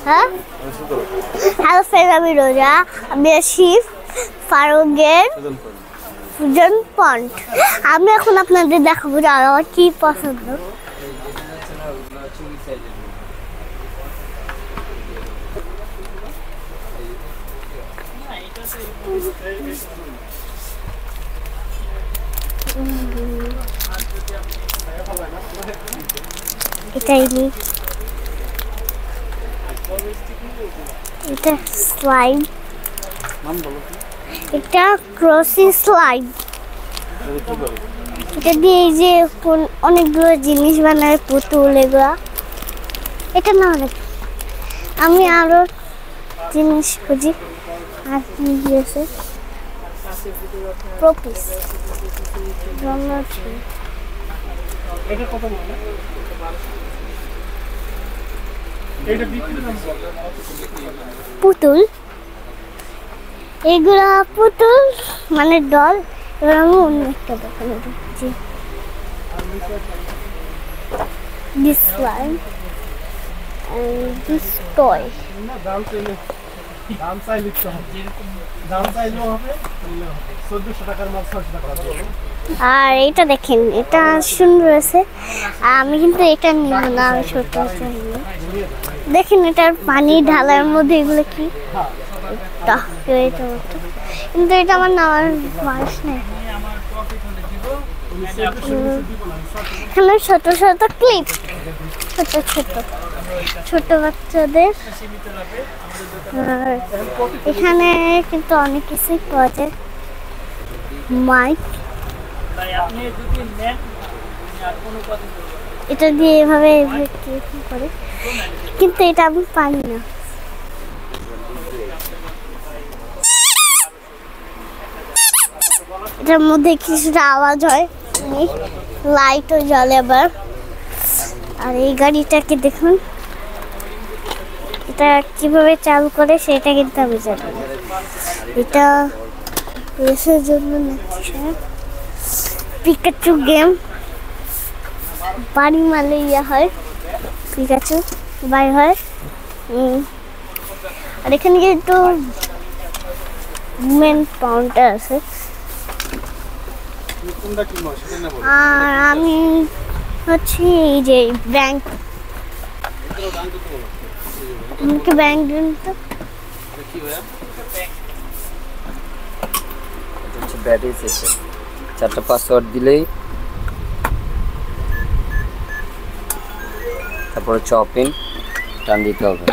হ্যাঁ hello friend, আমি রোজা। আমি শিব ফারুকের ফুজন পয়েন্ট। আমি এখন আপনাদের দেখাবো যে আমার কি পছন্দ। এটাই নি, এটা স্লাইড, এটা ক্রসি স্লাইড। এটা দিয়ে এই যে অনেকগুলো জিনিস বানায়, পুতুল এগুলা। এটা না, আমি আরো জিনিস খুঁজি। আর কি দিয়েছে প্রপিস পুতুল, এগুলা পুতুল মানে ডল। এবার আমি অন্য একটা দোকানে ঢুকছি। This one and this toy. আর এটা দেখেন, এটা সুন্দর আছে। আমি কিন্তু এটা নিব না, আমি ছোট দেখেন এটার পানি ঢালার মধ্যে এগুলো কি, কিন্তু এটা আমার নেওয়ার বয়স নেই। এখানে ছোট ছোট ক্লিপ, ছোট ছোট ছোট বাচ্চাদের। আর এখানে কিন্তু অনেক কিছুই পাওয়া যায়। মাইক, এটা দিয়ে এভাবে করে, কিন্তু এটা আমি পারি না। এটার মধ্যে কিছুটা আওয়াজ হয়, লাইটও জ্বলে আবার। আর এই গাড়িটাকে দেখুন, এটা কিভাবে চালু করে সেটা কিন্তু আমি জানি না। এটা রেসের জন্য নিচ্ছে। পিকাচু গেম, বাড়ি মারলে ইয়ে হয়, পিকাচু বাই হয়। আর এখানে কিন্তু মেন কাউন্টার আছে। আর আমি হচ্ছে এই যে ব্যাংক, আমাকে ব্যাংক দিন তো। ব্যাটারি সিস্টেম, 4টা পাসওয়ার্ড দিলেই তারপরে চপিন টান দিতে হবে,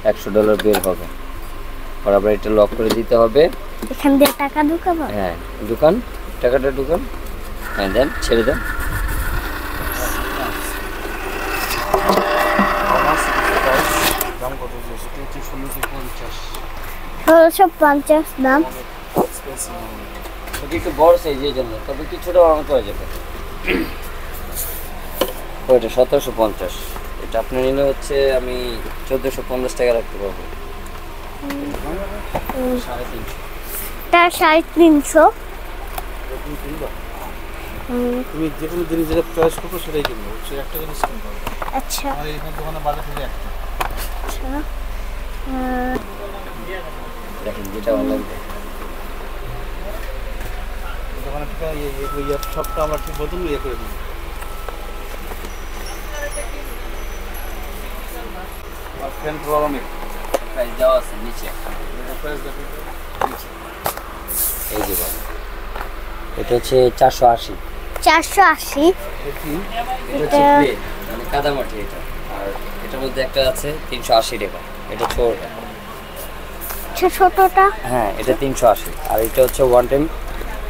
$100 বের হবে। বরাবর এটা লক করে দিতে হবে। এখান দিয়ে টাকা ঢুকাবো? হ্যাঁ, দোকান টাকাটা ঢুকান। হ্যাঁ, দেন, ছেড়ে দেন। $1650 দাম। একটু বড় সাইজ এই জন্য, তবে কিছুটা অঙ্ক হয়ে যাবে। ওইটা 1750, এটা আপনি নিলে হচ্ছে আমি 1450 টাকা রাখতে পারবো। 350। তুমি যে কোনো জিনিস যেটা চয়েস করবো সেটাই কিনবো, সে একটা জিনিস কিনবো। আচ্ছা, আর এইখানে দোকানে বাজার থেকে একটা। আচ্ছা, দেখেন যেটা ভালো লাগবে। দোকানে থেকে সবটা আমরা ঠিক মতন ইয়ে করে দিই। আর ফ্যান প্রবলেম নেই, প্রাইস দেওয়া আছে নিচে। প্রাইস দেখো এই যে বল, এটা হচ্ছে 480। 480। এটা হচ্ছে প্লে, মানে কাদামাটি এটা। আর এটার মধ্যে একটা আছে 380 টাকা, এটা ছোটটা। ছোটটা? হ্যাঁ, এটা 380। আর এটা হচ্ছে ওয়ান টাইম,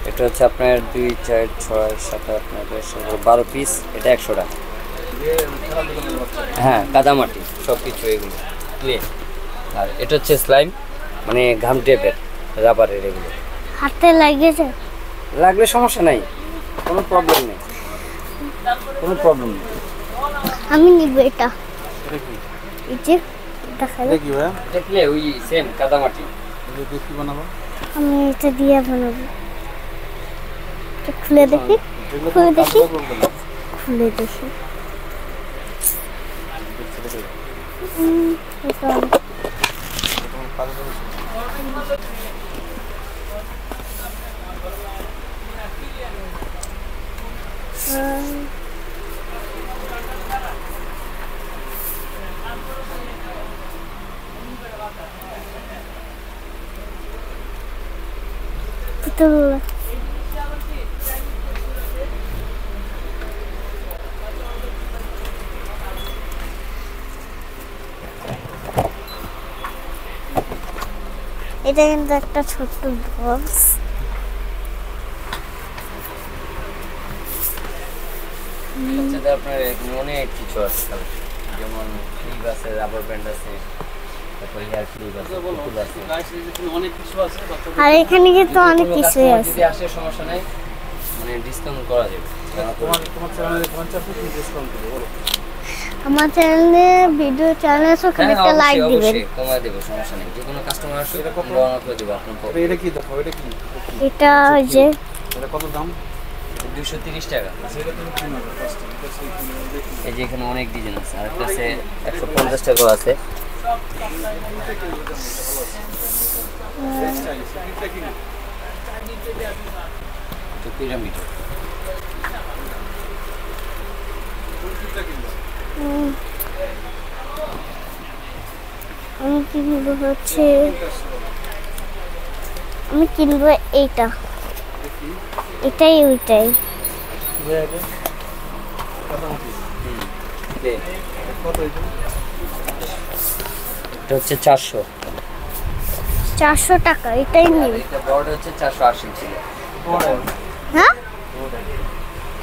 এটা হচ্ছে আপনার 2, 4, 6, 7, 8, 9, 10, 11, 12 পিস, এটা 100 টাকা। হ্যাঁ, কাদামাটি সব কিছু এগুলো প্লে। আর এটা হচ্ছে স্লাইম, মানে ঘাম টেপের, রাবারের। এগুলো হাতে লাগেছে? লাগলে সমস্যা নাই, কোনো প্রবলেম নেই, কোনো প্রবলেম নেই। আমি নিব এটা। এই যে দেখালো, কি ভাই দেখলে ওই সেম কাদামাটি। এটা দিয়ে কি বানাবো? আমি এটা দিয়ে বানাবো। এটা খুলে দেখি, খুলে দেখি, খুলে দেখি। এটা তোমার কালো কালো পুতুল এটা কিন্তু একটা ছোট্ট বক্স। বাচ্চাদের আপনার এখানে অনেক কিছু আছে collection, যেমন ক্লিপ আছে, রাবার ব্যান্ড আছে, তারপর হেয়ার ক্লিপ আছে, পুতুল আছে। অনেক কিছু আছে বাচ্চাদের। আর এখানে কিন্তু অনেক কোনো কিছুই customer আছে। যদি আসে সমস্যা নাই, মানে ডিসকাউন্ট করা যাবে। তোমার চ্যানেলে 50% ডিসকাউন্ট দিবে বলো। আমার চ্যানেলে ভিডিও চ্যানেল ওখানে একটা লাইক দিবেন। অবশ্যই কমায় দেব, সমস্যা নেই। যে কোনো কাস্টমার আসলে আমরা অনার করে দেব আপনার পক্ষে। এটা কি দেখো, এটা কি? এটা ওই যে এটা কত দাম? 230 টাকা। সেটা তুমি কি নেবে ফার্স্ট? এটা সেই দেখি। এই যে এখানে অনেক ডিজাইন আছে, আর একটা আছে 150 টাকা আছে। তো পিরামিড আমি কিনবো হচ্ছে আমি কিনবো এইটা, এটাই ওইটাই। কত এটা? এটা হচ্ছে 400। 400 টাকা, এটাই নিন। এটা বড় হচ্ছে 480 ছিল। হ্যাঁ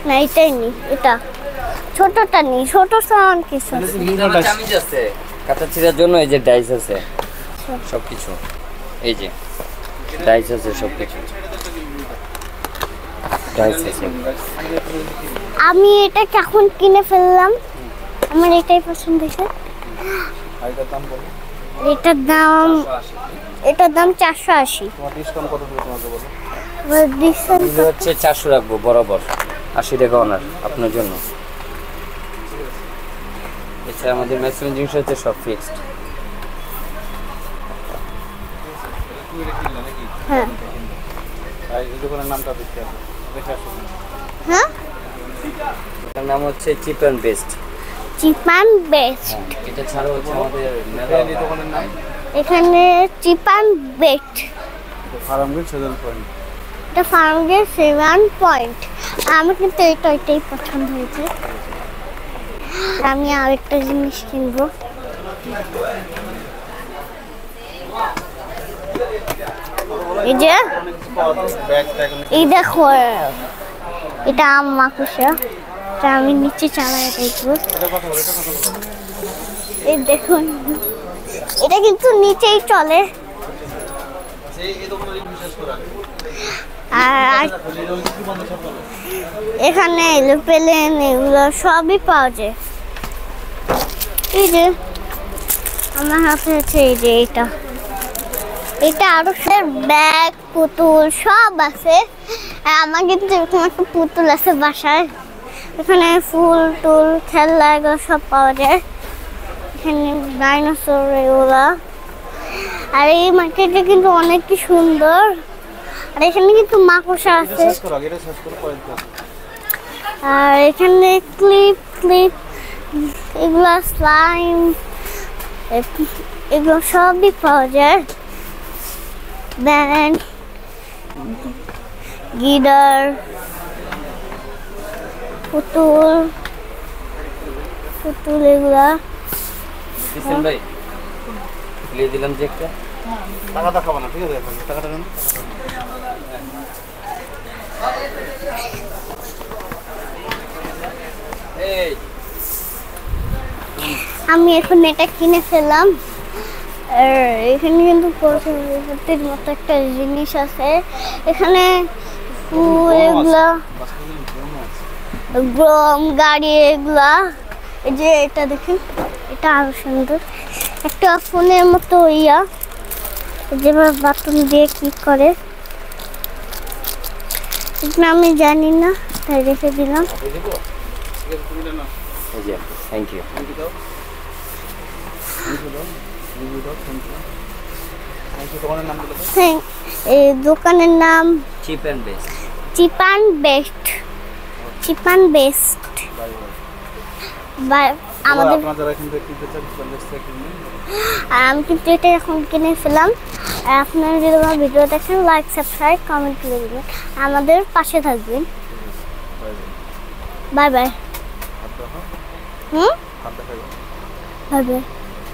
না, এটাই নি, এটা ছোটটা নি, ছোট সামান কিছু আছে। এটা চামিজ আছে, কাঁচা ছিঁড়ার জন্য এই যে ডাইস আছে সবকিছু। এই যে ডাইস আছে সবকিছু, ডাইস আছে। আমি এটা কখন কিনে ফেললাম, আমার এটাই পছন্দ হয়েছে। আর এটার দাম বলো। এটার দাম 480। তোমার ডিসকাউন্ট কত দিবে তোমাকে বলো? এটা হচ্ছে 400 রাখবো বরাবর, 80 টাকা অনার আপনার জন্য। এছাড়া আমাদের ম্যাক্সিমাম জিনিস হচ্ছে সব ফিক্সড। তুমি এটা কিনলে নাকি? হ্যাঁ আর এই দোকানের নামটা দেখতে হবে, দেখে আসো। হ্যাঁ, এটার নাম হচ্ছে chip and best. Chip and best. এটা ছাড়াও হচ্ছে আমাদের এই দোকানের নাম এখানে chip and best, Farmgate seven point. এটা ফার্মগেট 7 পয়েন্ট। আমার কিন্তু এটাই পছন্দ হয়েছে। আমি আরেকটা জিনিস কিনবো। এই যে ব্যাগ ট্যাগ এই দেখো, এটা আম মাকুসা, এটা আমি নিচে চালায় দেখবো। এটা কত বলো, এটা কত বলো? এই দেখুন, এটা কিন্তু নিচেই চলে। এই দোকানে বিশেষ করে আর এখানে এলোপ্লেন এগুলো সবই পাওয়া যায়। এই যে আমার হাতে আছে, এই যে এটা আরো সব ব্যাগ পুতুল সব আছে। আর আমার কিন্তু এরকম একটা পুতুল আছে বাসায়। এখানে ফুল টুল খেলনা এগুলো সব পাওয়া যায়। এখানে ডাইনোসর এগুলা। আর এই মার্কেটটা কিন্তু অনেক কি সুন্দর। আর এখানে কিন্তু মাকড়সা আছে। শেষ করো, এটা শেষ করো পয়েন্ট আছে। আর এখানে ক্লিপ এগুলো স্লাইম এগুলো সবই পাওয়া যায়। ব্যান্ড গিটার পুতুল এগুলা। দিছেন ভাই, দিয়ে দিলাম যে একটা। টাকা দেখাবো না, ঠিক আছে? এখন টাকাটা দেন। এই আমি এখন এটা কিনে ফেললাম। আর এখানে কিন্তু প্রতির মতো একটা জিনিস আছে। এখানে ফুল এগুলা, গম গাড়ি এগুলা। এই যে এটা দেখেন, এটা আরো সুন্দর। একটা ফোনের মতো ইয়া, যেভাবে বাটন দিয়ে ক্লিক করে। এটা আমি জানি না, তাই রেখে দিলাম। এই যে থ্যাংক ইউ। দাও, রিভিউ দাও, থ্যাংক ইউ। থ্যাংক ইউ, তোমার নাম বলে দাও। এই দোকানের নাম chip and best. Chip and best. Chip and best. Bye bye. বা আমাদের আপনারা যারা এখান থেকে কিনতে চান কলেজ থেকে কিনবেন। আমি কিন্তু এটা এখন কিনে ফেলাম। আর আপনারা যদি আমার ভিডিও দেখেন লাইক সাবস্ক্রাইব কমেন্ট করে দেবেন, আমাদের পাশে থাকবেন। Bye bye. Bye bye. হাত দেখা। হুম হাত দেখা। Bye bye.